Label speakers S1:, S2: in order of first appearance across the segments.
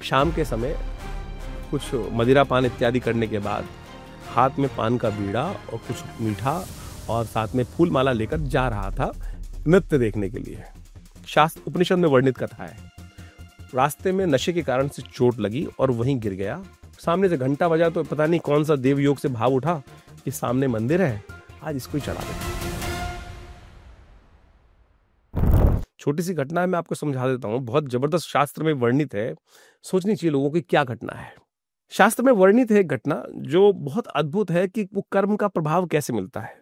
S1: शाम के समय कुछ मदिरा पान इत्यादि करने के बाद हाथ में पान का बीड़ा और कुछ मीठा और साथ में फूल माला लेकर जा रहा था नृत्य देखने के लिए। शास्त्र उपनिषद में वर्णित कथा है। रास्ते में नशे के कारण से चोट लगी और वहीं गिर गया। सामने से घंटा बजा तो पता नहीं कौन सा देव योग से भाव उठा कि सामने मंदिर है, आज इसको ही चढ़ा देता। छोटी सी घटना है, मैं आपको समझा देता हूं। बहुत जबरदस्त शास्त्र में वर्णित है, सोचनी चाहिए लोगों की क्या घटना है। शास्त्र में वर्णित है घटना जो बहुत अद्भुत है कि वो कर्म का प्रभाव कैसे मिलता है।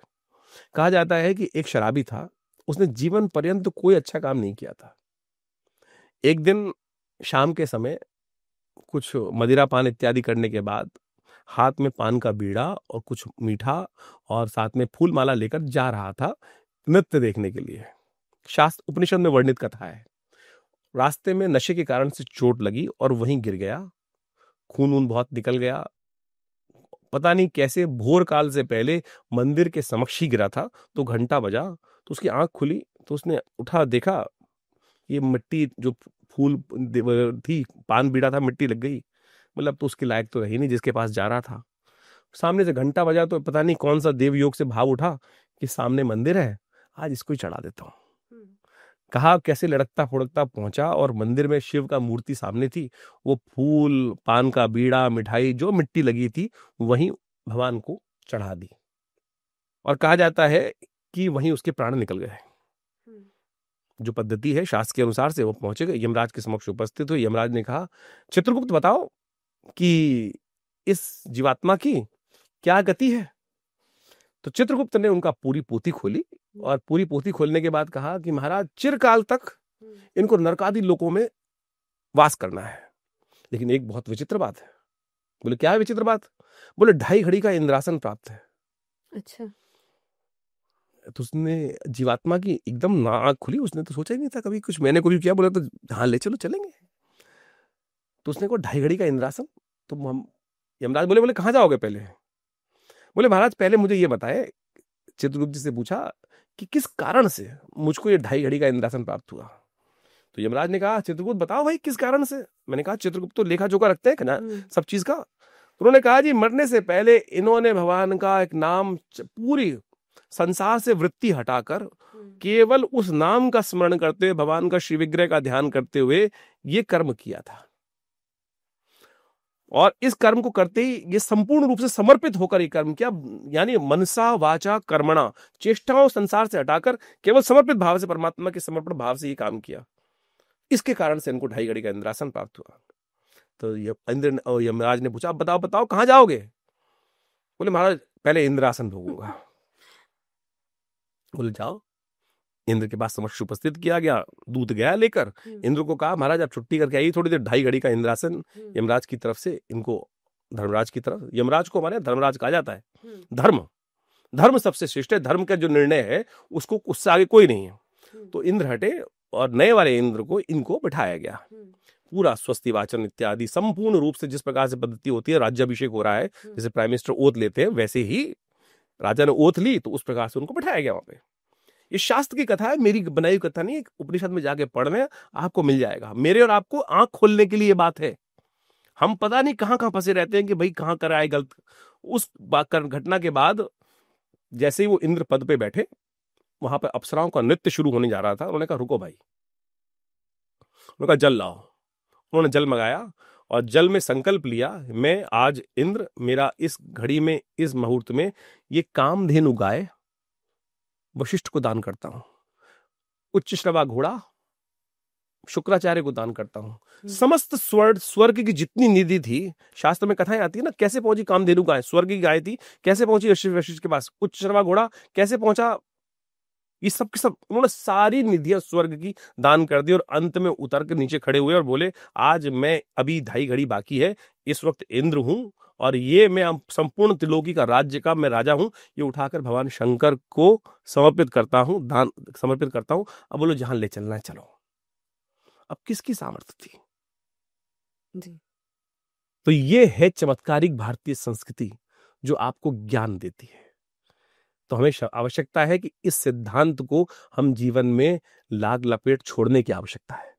S1: कहा जाता है कि एक शराबी था, उसने जीवन पर्यंत कोई अच्छा काम नहीं किया था। एक दिन शाम के समय कुछ मदिरा पान इत्यादि करने के बाद हाथ में पान का बीड़ा और कुछ मीठा और साथ में फूल माला लेकर जा रहा था नृत्य देखने के लिए। शास्त्र उपनिषद में वर्णित कथा है। रास्ते में नशे के कारण से चोट लगी और वहीं गिर गया। खून बहुत निकल गया। पता नहीं कैसे भोर काल से पहले मंदिर के समक्ष ही गिरा था। तो घंटा बजा तो उसकी आंख खुली तो उसने उठा, देखा ये मिट्टी जो फूल थी, पान बीड़ा था, मिट्टी लग गई। मतलब तो उसके लायक तो रही नहीं जिसके पास जा रहा था। सामने से घंटा बजा तो पता नहीं कौन सा देव योग से भाव उठा कि सामने मंदिर है, आज इसको ही चढ़ा देता हूं। कहा कैसे लड़कता फुड़कता पहुंचा और मंदिर में शिव का मूर्ति सामने थी। वो फूल, पान का बीड़ा, मिठाई जो मिट्टी लगी थी वहीं भगवान को चढ़ा दी और कहा जाता है कि वहीं उसके प्राण निकल गए। जो पद्धति है शास्त्र के अनुसार से वो पहुंचे गए, यमराज के समक्ष उपस्थित हुए। यमराज ने कहा, चित्रगुप्त बताओ कि इस जीवात्मा की क्या गति है। तो चित्रगुप्त ने उनका पूरी पोथी खोली और पूरी पोथी खोलने के बाद कहा कि महाराज चिरकाल तक इनको नरकादि लोकों में वास करना है। लेकिन एक बहुत विचित्र बात है। बोले क्या है विचित्र बात? बोले 2.5 घड़ी का इंद्रासन प्राप्त है।
S2: अच्छा।
S1: तो उसने जीवात्मा की एकदम नाक खुली। उसने तो सोचा ही नहीं था कभी कुछ। मैंने कभी किया, बोला तो हाँ ले चलो चलेंगे। तो उसने को 2.5 घड़ी का इंद्रासन। तो हम यमराज बोले कहाँ जाओगे पहले? बोले महाराज पहले मुझे ये बताए। चित्रगुप्त जी से पूछा कि किस कारण से मुझको ये 2.5 घड़ी का इंद्रासन प्राप्त हुआ। तो यमराज ने कहा, चित्रगुप्त बताओ भाई किस कारण से। मैंने कहा चित्रगुप्त तो लेखा जोखा रखते हैं ना सब चीज का। तो उन्होंने कहा जी मरने से पहले इन्होंने भगवान का एक नाम, पूरी संसार से वृत्ति हटाकर केवल उस नाम का स्मरण करते हुए, भगवान का श्री विग्रह का ध्यान करते हुए ये कर्म किया था। और इस कर्म को करते ही ये संपूर्ण रूप से समर्पित होकर ये कर्म किया। यानी मनसा वाचा कर्मणा, चेष्टाओं संसार से हटाकर केवल समर्पित भाव से, परमात्मा के समर्पण भाव से ये काम किया। इसके कारण से इनको 2.5 घड़ी का इंद्रासन प्राप्त हुआ। तो यमराज ने पूछा, बताओ बताओ कहां जाओगे? बोले महाराज पहले इंद्रासन भोगूंगा। बोले जाओ। इंद्र के पास समक्ष उपस्थित किया गया। दूत गया लेकर, इंद्र को कहा महाराज आप छुट्टी करके आइए थोड़ी देर, 2.5 घड़ी का इंद्रासन यमराज की तरफ से इनको, धर्मराज की तरफ। यमराज को माने धर्मराज कहा जाता है। धर्म सबसे श्रेष्ठ है। धर्म का जो निर्णय है उसको, उससे आगे कोई नहीं है। तो इंद्र हटे और नए वाले इंद्र को इनको बिठाया गया। पूरा स्वस्ति वाचन इत्यादि संपूर्ण रूप से जिस प्रकार से पद्धति होती है, राज्याभिषेक हो रहा है, जैसे प्राइम मिनिस्टर ओथ लेते हैं, वैसे ही राजा ने ओथ ली तो उस प्रकार से उनको बिठाया गया वहां पे। ये शास्त्र की कथा है, मेरी बनाई हुई कथा नहीं। उपनिषद में जाके पढ़ने आपको मिल जाएगा। मेरे और आपको आंख खोलने के लिए ये बात है। हम पता नहीं कहां कहां फंसे रहते हैं कि भाई कहां कराए गलत। उस घटना के बाद जैसे ही वो इंद्र पद पे बैठे, वहां पे अप्सराओं का नृत्य शुरू होने जा रहा था। उन्होंने कहा रुको भाई। उन्होंने कहा जल लाओ। उन्होंने जल मंगाया और जल में संकल्प लिया, मैं आज इंद्र, मेरा इस घड़ी में, इस मुहूर्त में ये कामधेनु गाय वशिष्ठ को दान करता हूं, उच्च श्रवा घोड़ा शुक्राचार्य को दान करता हूं। समस्त स्वर्ग की जितनी निधि थी, शास्त्र में कथाएं आती है ना, कैसे पहुंची कामधेनु गाय, स्वर्ग की गाय थी, कैसे पहुंची वशिष्ठ के पास, उच्च श्रवा घोड़ा कैसे पहुंचा, ये सब के सब उन्होंने सारी निधियां स्वर्ग की दान कर दी। और अंत में उतर कर नीचे खड़े हुए और बोले आज मैं, अभी 2.5 घड़ी बाकी है, इस वक्त इंद्र हूं और ये मैं संपूर्ण त्रिलोकी का राज्य का मैं राजा हूं, ये उठाकर भगवान शंकर को समर्पित करता हूं, दान समर्पित करता हूं। अब बोलो जहां ले चलना है चलो। अब किसकी सामर्थ्य थी
S2: जी।
S1: तो ये है चमत्कारिक भारतीय संस्कृति जो आपको ज्ञान देती है। तो हमें आवश्यकता है कि इस सिद्धांत को हम जीवन में लाग लपेट छोड़ने की आवश्यकता है।